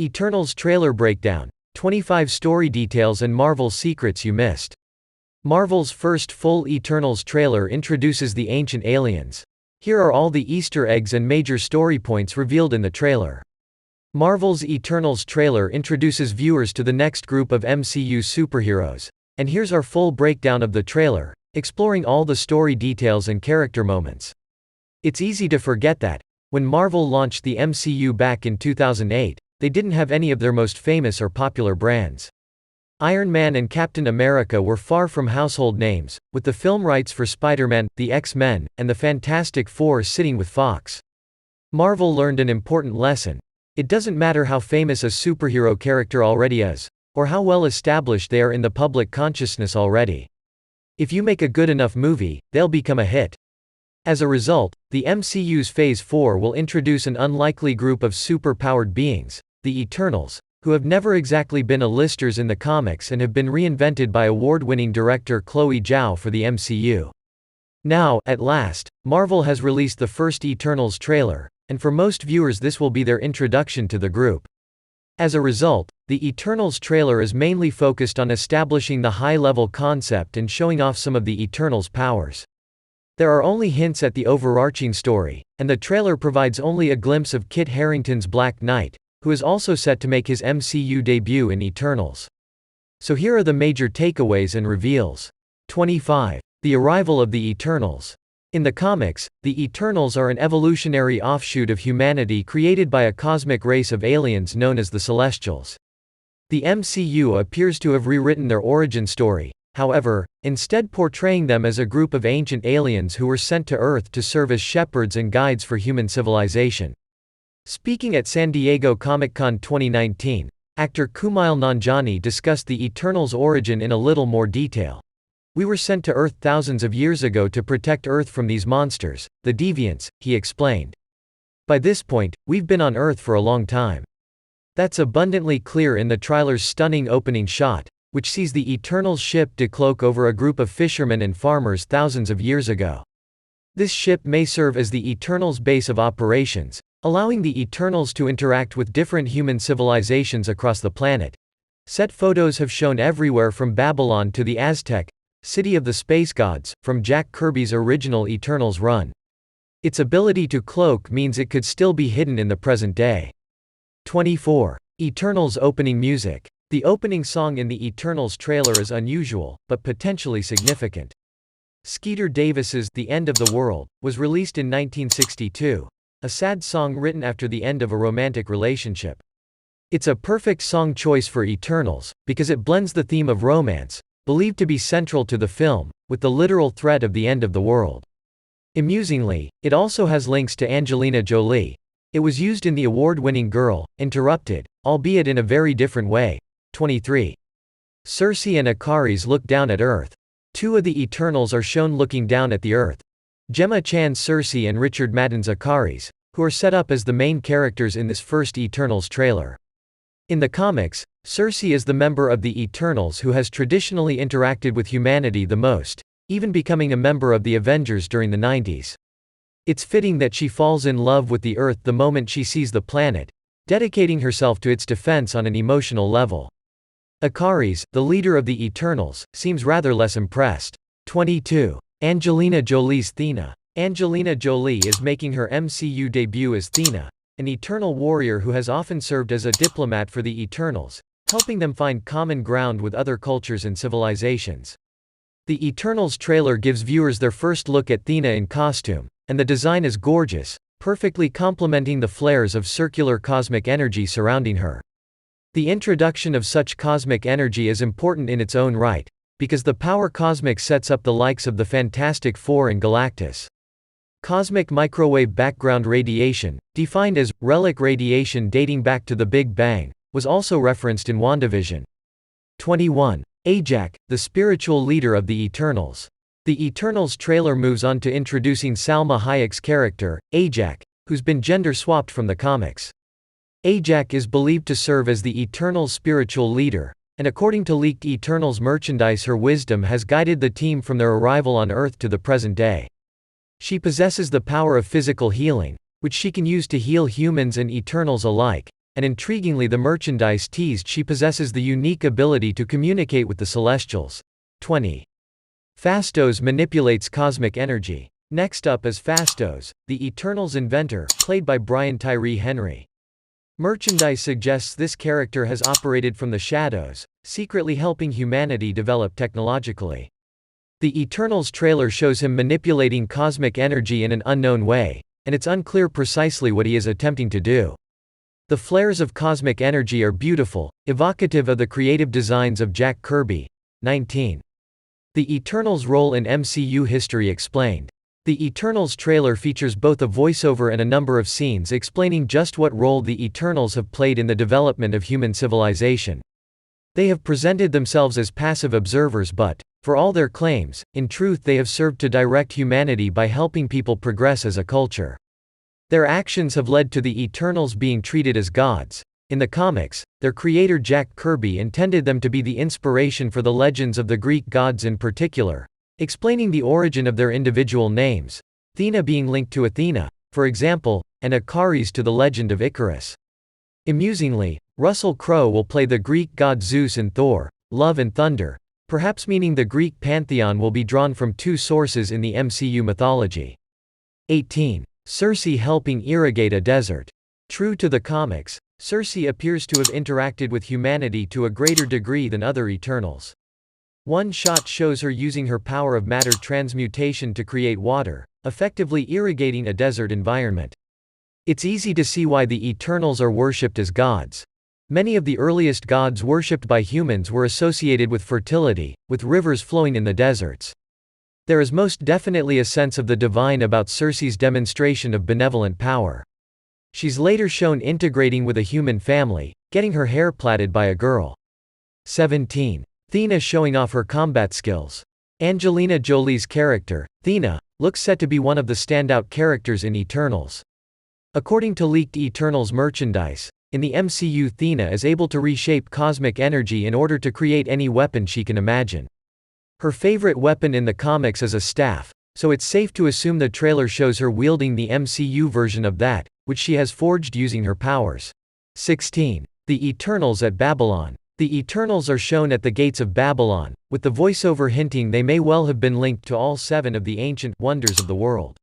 Eternals trailer breakdown. 25 story details and Marvel's secrets you missed. Marvel's first full Eternals trailer introduces the ancient aliens. Here are all the Easter eggs and major story points revealed in the trailer. Marvel's Eternals trailer introduces viewers to the next group of MCU superheroes. And here's our full breakdown of the trailer, exploring all the story details and character moments. It's easy to forget that, when Marvel launched the MCU back in 2008, they didn't have any of their most famous or popular brands. Iron Man and Captain America were far from household names, with the film rights for Spider-Man, the X-Men, and the Fantastic Four sitting with Fox. Marvel learned an important lesson. It doesn't matter how famous a superhero character already is, or how well established they are in the public consciousness already. If you make a good enough movie, they'll become a hit. As a result, the MCU's Phase 4 will introduce an unlikely group of super-powered beings, the Eternals, who have never exactly been A-listers in the comics and have been reinvented by award-winning director Chloé Zhao for the MCU. Now, at last, Marvel has released the first Eternals trailer, and for most viewers this will be their introduction to the group. As a result, the Eternals trailer is mainly focused on establishing the high-level concept and showing off some of the Eternals' powers. There are only hints at the overarching story, and the trailer provides only a glimpse of Kit Harington's Black Knight, who is also set to make his MCU debut in Eternals. So here are the major takeaways and reveals. 25. The arrival of the Eternals. In the comics, the Eternals are an evolutionary offshoot of humanity created by a cosmic race of aliens known as the Celestials. The MCU appears to have rewritten their origin story, however, instead portraying them as a group of ancient aliens who were sent to Earth to serve as shepherds and guides for human civilization. Speaking at San Diego Comic-Con 2019, actor Kumail Nanjiani discussed the Eternals' origin in a little more detail. "We were sent to Earth thousands of years ago to protect Earth from these monsters, the Deviants," he explained. "By this point, we've been on Earth for a long time." That's abundantly clear in the trailer's stunning opening shot, which sees the Eternals' ship decloak over a group of fishermen and farmers thousands of years ago. This ship may serve as the Eternals' base of operations, allowing the Eternals to interact with different human civilizations across the planet. Set photos have shown everywhere from Babylon to the Aztec city of the space gods, from Jack Kirby's original Eternals run. Its ability to cloak means it could still be hidden in the present day. 24. Eternals opening music. The opening song in the Eternals trailer is unusual, but potentially significant. Skeeter Davis's "The End of the World" was released in 1962. A sad song written after the end of a romantic relationship. It's a perfect song choice for Eternals, because it blends the theme of romance, believed to be central to the film, with the literal threat of the end of the world. Amusingly, it also has links to Angelina Jolie. It was used in the award-winning Girl, Interrupted, albeit in a very different way. 23. Cersei and Ikaris look down at Earth. Two of the Eternals are shown looking down at the Earth. Gemma Chan's Cersei and Richard Madden's Ikaris, who are set up as the main characters in this first Eternals trailer. In the comics, Cersei is the member of the Eternals who has traditionally interacted with humanity the most, even becoming a member of the Avengers during the 90s. It's fitting that she falls in love with the Earth the moment she sees the planet, dedicating herself to its defense on an emotional level. Ikaris, the leader of the Eternals, seems rather less impressed. 22. Angelina Jolie's Thena. Angelina Jolie is making her MCU debut as Thena, an Eternal warrior who has often served as a diplomat for the Eternals, helping them find common ground with other cultures and civilizations. The Eternals trailer gives viewers their first look at Thena in costume, and the design is gorgeous, perfectly complementing the flares of circular cosmic energy surrounding her. The introduction of such cosmic energy is important in its own right, because the power cosmic sets up the likes of the Fantastic Four and Galactus. Cosmic microwave background radiation, defined as relic radiation dating back to the Big Bang, was also referenced in WandaVision. 21. Ajak, the spiritual leader of the Eternals. The Eternals trailer moves on to introducing Salma Hayek's character, Ajak, who's been gender-swapped from the comics. Ajak is believed to serve as the Eternals' spiritual leader, and according to leaked Eternals merchandise her wisdom has guided the team from their arrival on Earth to the present day. She possesses the power of physical healing, which she can use to heal humans and Eternals alike, and intriguingly the merchandise teased she possesses the unique ability to communicate with the Celestials. 20. Phastos manipulates cosmic energy. Next up is Phastos, the Eternals inventor, played by Brian Tyree Henry. Merchandise suggests this character has operated from the shadows, secretly helping humanity develop technologically. The Eternals trailer shows him manipulating cosmic energy in an unknown way, and it's unclear precisely what he is attempting to do. The flares of cosmic energy are beautiful, evocative of the creative designs of Jack Kirby. 19. The Eternals' role in MCU history explained. The Eternals trailer features both a voiceover and a number of scenes explaining just what role the Eternals have played in the development of human civilization. They have presented themselves as passive observers but, for all their claims, in truth they have served to direct humanity by helping people progress as a culture. Their actions have led to the Eternals being treated as gods. In the comics, their creator Jack Kirby intended them to be the inspiration for the legends of the Greek gods in particular, explaining the origin of their individual names, Athena being linked to Athena, for example, and Icaris to the legend of Icarus. Amusingly, Russell Crowe will play the Greek god Zeus in Thor, Love and Thunder, perhaps meaning the Greek pantheon will be drawn from two sources in the MCU mythology. 18. Circe helping irrigate a desert. True to the comics, Circe appears to have interacted with humanity to a greater degree than other Eternals. One shot shows her using her power of matter transmutation to create water, effectively irrigating a desert environment. It's easy to see why the Eternals are worshipped as gods. Many of the earliest gods worshipped by humans were associated with fertility, with rivers flowing in the deserts. There is most definitely a sense of the divine about Circe's demonstration of benevolent power. She's later shown integrating with a human family, getting her hair plaited by a girl. 17. Athena showing off her combat skills. Angelina Jolie's character, Athena, looks set to be one of the standout characters in Eternals. According to leaked Eternals merchandise, in the MCU Athena is able to reshape cosmic energy in order to create any weapon she can imagine. Her favorite weapon in the comics is a staff, so it's safe to assume the trailer shows her wielding the MCU version of that, which she has forged using her powers. 16. The Eternals at Babylon. The Eternals are shown at the gates of Babylon, with the voiceover hinting they may well have been linked to all 7 of the ancient wonders of the world.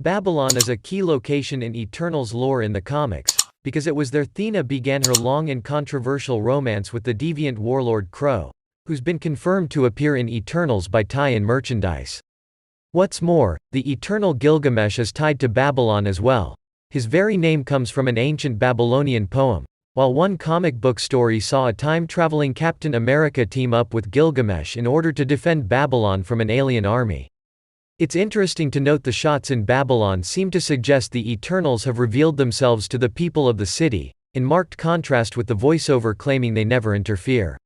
Babylon is a key location in Eternals lore in the comics, because it was there Athena began her long and controversial romance with the deviant warlord Crow, who's been confirmed to appear in Eternals by tie-in merchandise. What's more, the eternal Gilgamesh is tied to Babylon as well. His very name comes from an ancient Babylonian poem, while one comic book story saw a time-traveling Captain America team up with Gilgamesh in order to defend Babylon from an alien army. It's interesting to note the shots in Babylon seem to suggest the Eternals have revealed themselves to the people of the city, in marked contrast with the voiceover claiming they never interfere.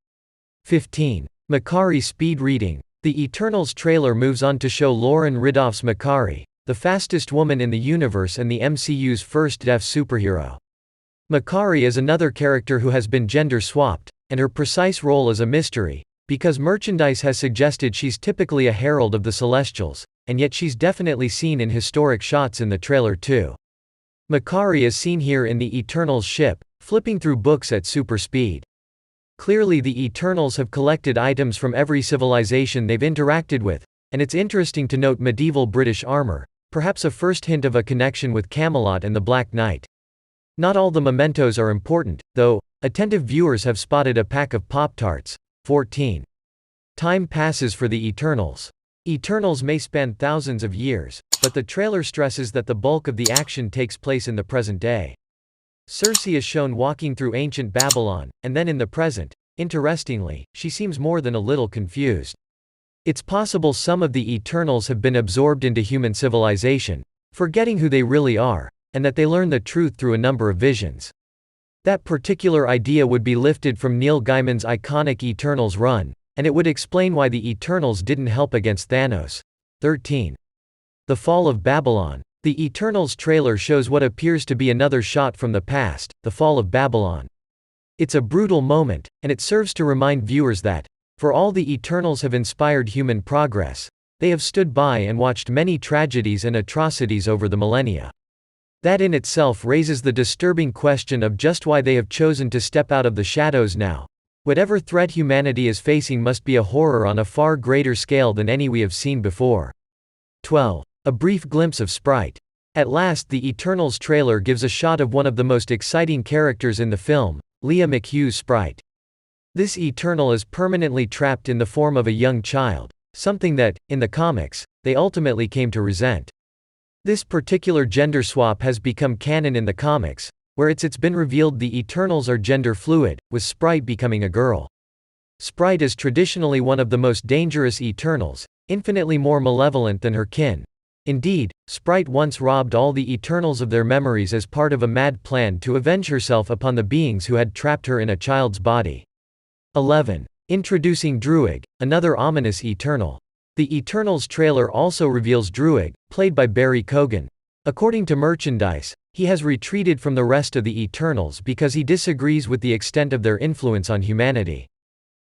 15. Makkari speed reading. The Eternals trailer moves on to show Lauren Ridloff's Makkari, the fastest woman in the universe and the MCU's first deaf superhero. Makkari is another character who has been gender-swapped, and her precise role is a mystery, because merchandise has suggested she's typically a herald of the Celestials, and yet she's definitely seen in historic shots in the trailer too. Makkari is seen here in the Eternals ship, flipping through books at super speed. Clearly the Eternals have collected items from every civilization they've interacted with, and it's interesting to note medieval British armor, perhaps a first hint of a connection with Camelot and the Black Knight. Not all the mementos are important, though. Attentive viewers have spotted a pack of Pop-Tarts. 14. Time passes for the Eternals. Eternals may span thousands of years, but the trailer stresses that the bulk of the action takes place in the present day. Circe is shown walking through ancient Babylon, and then in the present. Interestingly, she seems more than a little confused. It's possible some of the Eternals have been absorbed into human civilization, forgetting who they really are, and that they learn the truth through a number of visions. That particular idea would be lifted from Neil Gaiman's iconic Eternals run, and it would explain why the Eternals didn't help against Thanos. 13. The Fall of Babylon. The Eternals trailer shows what appears to be another shot from the past, the fall of Babylon. It's a brutal moment, and it serves to remind viewers that, for all the Eternals have inspired human progress, they have stood by and watched many tragedies and atrocities over the millennia. That in itself raises the disturbing question of just why they have chosen to step out of the shadows now. Whatever threat humanity is facing must be a horror on a far greater scale than any we have seen before. 12. A brief glimpse of Sprite. At last the Eternals trailer gives a shot of one of the most exciting characters in the film, Leah McHugh's Sprite. This Eternal is permanently trapped in the form of a young child, something that, in the comics, they ultimately came to resent. This particular gender swap has become canon in the comics, where it's been revealed the Eternals are gender fluid, with Sprite becoming a girl. Sprite is traditionally one of the most dangerous Eternals, infinitely more malevolent than her kin. Indeed, Sprite once robbed all the Eternals of their memories as part of a mad plan to avenge herself upon the beings who had trapped her in a child's body. 11. Introducing Druig, another ominous Eternal. The Eternals trailer also reveals Druig, played by Barry Keoghan. According to merchandise, he has retreated from the rest of the Eternals because he disagrees with the extent of their influence on humanity.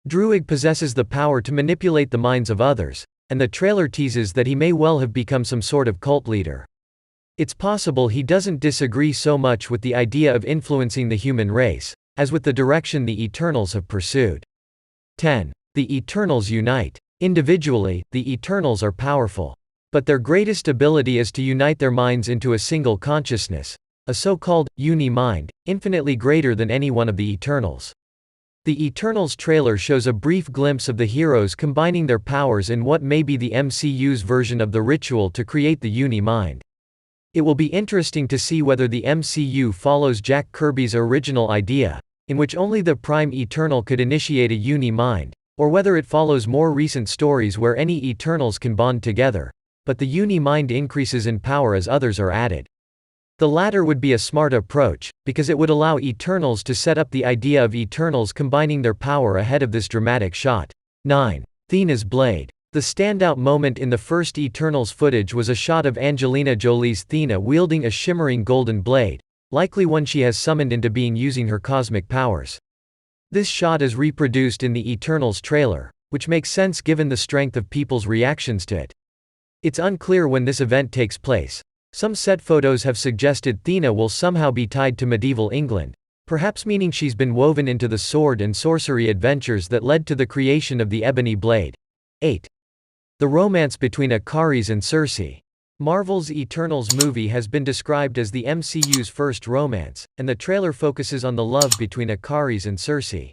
Druig possesses the power to manipulate the minds of others, and the trailer teases that he may well have become some sort of cult leader. It's possible he doesn't disagree so much with the idea of influencing the human race, as with the direction the Eternals have pursued. 10. The Eternals unite. Individually, the Eternals are powerful. But their greatest ability is to unite their minds into a single consciousness, a so-called uni-mind, infinitely greater than any one of the Eternals. The Eternals trailer shows a brief glimpse of the heroes combining their powers in what may be the MCU's version of the ritual to create the uni-mind. It will be interesting to see whether the MCU follows Jack Kirby's original idea, in which only the Prime Eternal could initiate a uni-mind, or whether it follows more recent stories where any Eternals can bond together, but the uni-mind increases in power as others are added. The latter would be a smart approach, because it would allow Eternals to set up the idea of Eternals combining their power ahead of this dramatic shot. 9. Thena's blade. The standout moment in the first Eternals footage was a shot of Angelina Jolie's Thena wielding a shimmering golden blade, likely one she has summoned into being using her cosmic powers. This shot is reproduced in the Eternals trailer, which makes sense given the strength of people's reactions to it. It's unclear when this event takes place. Some set photos have suggested Thena will somehow be tied to medieval England, perhaps meaning she's been woven into the sword and sorcery adventures that led to the creation of the ebony blade. 8. The romance between Akaris and Cersei. Marvel's Eternals movie has been described as the MCU's first romance, and the trailer focuses on the love between Akaris and Cersei.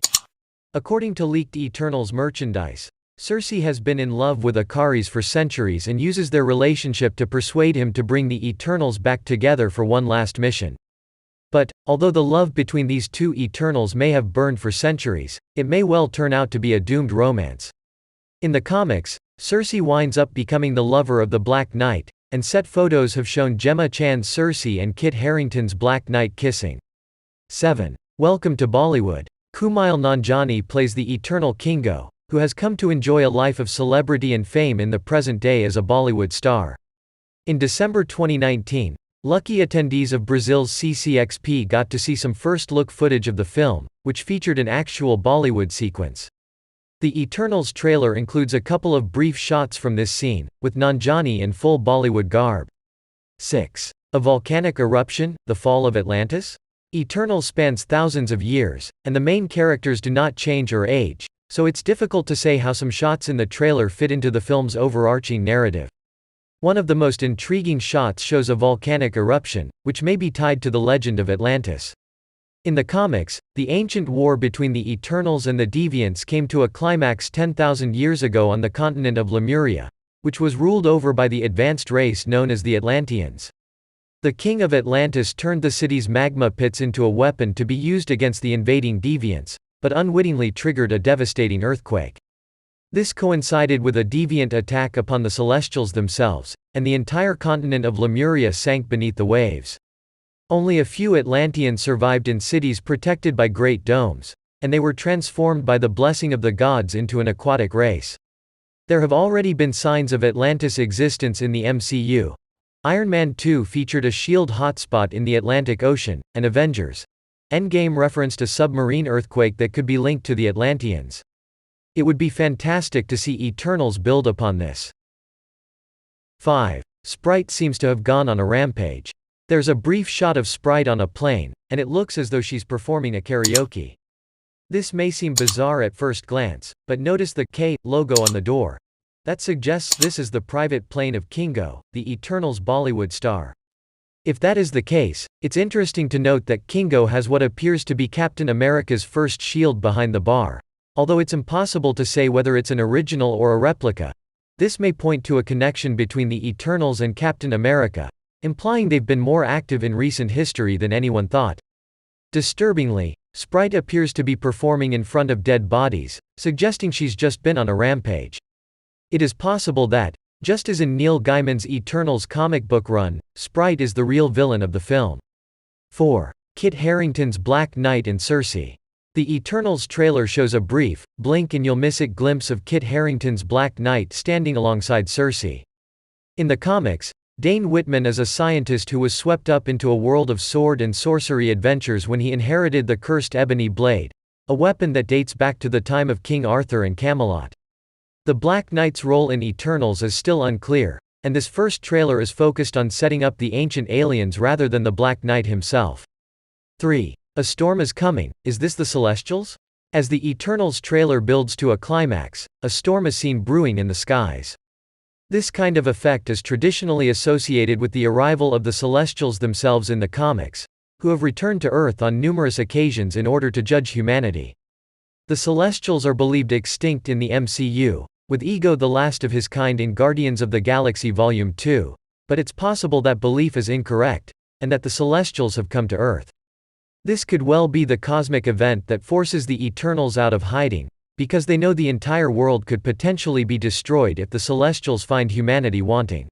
According to leaked Eternals merchandise, Cersei has been in love with Akaris for centuries and uses their relationship to persuade him to bring the Eternals back together for one last mission. But, although the love between these two Eternals may have burned for centuries, it may well turn out to be a doomed romance. In the comics, Cersei winds up becoming the lover of the Black Knight, and set photos have shown Gemma Chan's Cersei and Kit Harington's Black Knight kissing. 7. Welcome to Bollywood. Kumail Nanjiani plays the Eternal Kingo, who has come to enjoy a life of celebrity and fame in the present day as a Bollywood star. In December 2019, lucky attendees of Brazil's CCXP got to see some first-look footage of the film, which featured an actual Bollywood sequence. The Eternals trailer includes a couple of brief shots from this scene, with Nanjiani in full Bollywood garb. 6. A volcanic eruption, the fall of Atlantis? Eternals spans thousands of years, and the main characters do not change or age, so it's difficult to say how some shots in the trailer fit into the film's overarching narrative. One of the most intriguing shots shows a volcanic eruption, which may be tied to the legend of Atlantis. In the comics, the ancient war between the Eternals and the Deviants came to a climax 10,000 years ago on the continent of Lemuria, which was ruled over by the advanced race known as the Atlanteans. The king of Atlantis turned the city's magma pits into a weapon to be used against the invading Deviants, but unwittingly triggered a devastating earthquake. This coincided with a deviant attack upon the Celestials themselves, and the entire continent of Lemuria sank beneath the waves. Only a few Atlanteans survived in cities protected by great domes, and they were transformed by the blessing of the gods into an aquatic race. There have already been signs of Atlantis' existence in the MCU. Iron Man 2 featured a SHIELD hotspot in the Atlantic Ocean, and Avengers Endgame referenced a submarine earthquake that could be linked to the Atlanteans. It would be fantastic to see Eternals build upon this. 5. Sprite seems to have gone on a rampage. There's a brief shot of Sprite on a plane, and it looks as though she's performing a karaoke. This may seem bizarre at first glance, but notice the K logo on the door. That suggests this is the private plane of Kingo, the Eternals' Bollywood star. If that is the case, it's interesting to note that Kingo has what appears to be Captain America's first shield behind the bar. Although it's impossible to say whether it's an original or a replica. This may point to a connection between the Eternals and Captain America, implying they've been more active in recent history than anyone thought. Disturbingly, Sprite appears to be performing in front of dead bodies, suggesting she's just been on a rampage. It is possible that, just as in Neil Gaiman's Eternals comic book run, Sprite is the real villain of the film. 4. Kit Harington's Black Knight and Cersei. The Eternals trailer shows a brief, blink and you'll miss it glimpse of Kit Harington's Black Knight standing alongside Cersei. In the comics, Dane Whitman is a scientist who was swept up into a world of sword and sorcery adventures when he inherited the cursed ebony blade, a weapon that dates back to the time of King Arthur and Camelot. The Black Knight's role in Eternals is still unclear, and this first trailer is focused on setting up the ancient aliens rather than the Black Knight himself. 3. A storm is coming. Is this the Celestials? As the Eternals trailer builds to a climax, a storm is seen brewing in the skies. This kind of effect is traditionally associated with the arrival of the Celestials themselves in the comics, who have returned to Earth on numerous occasions in order to judge humanity. The Celestials are believed extinct in the MCU, with Ego the last of his kind in Guardians of the Galaxy Volume 2, but it's possible that belief is incorrect, and that the Celestials have come to Earth. This could well be the cosmic event that forces the Eternals out of hiding, because they know the entire world could potentially be destroyed if the Celestials find humanity wanting.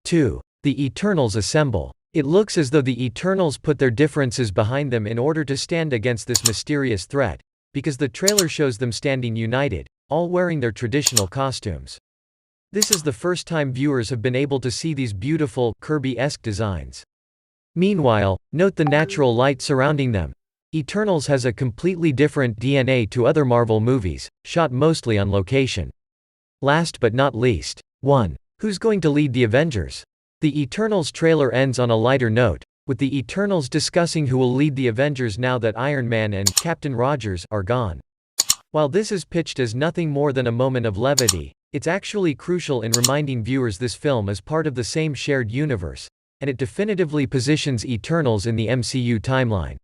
2. The Eternals assemble. It looks as though the Eternals put their differences behind them in order to stand against this mysterious threat, because the trailer shows them standing united, all wearing their traditional costumes. This is the first time viewers have been able to see these beautiful, Kirby-esque designs. Meanwhile, note the natural light surrounding them. Eternals has a completely different DNA to other Marvel movies, shot mostly on location. Last but not least. 1. Who's going to lead the Avengers? The Eternals trailer ends on a lighter note, with the Eternals discussing who will lead the Avengers now that Iron Man and Captain Rogers are gone. While this is pitched as nothing more than a moment of levity, it's actually crucial in reminding viewers this film is part of the same shared universe, and it definitively positions Eternals in the MCU timeline.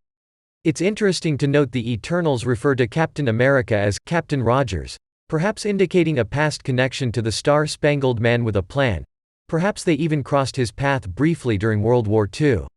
It's interesting to note the Eternals refer to Captain America as Captain Rogers, perhaps indicating a past connection to the Star-Spangled Man with a plan. Perhaps they even crossed his path briefly during World War II.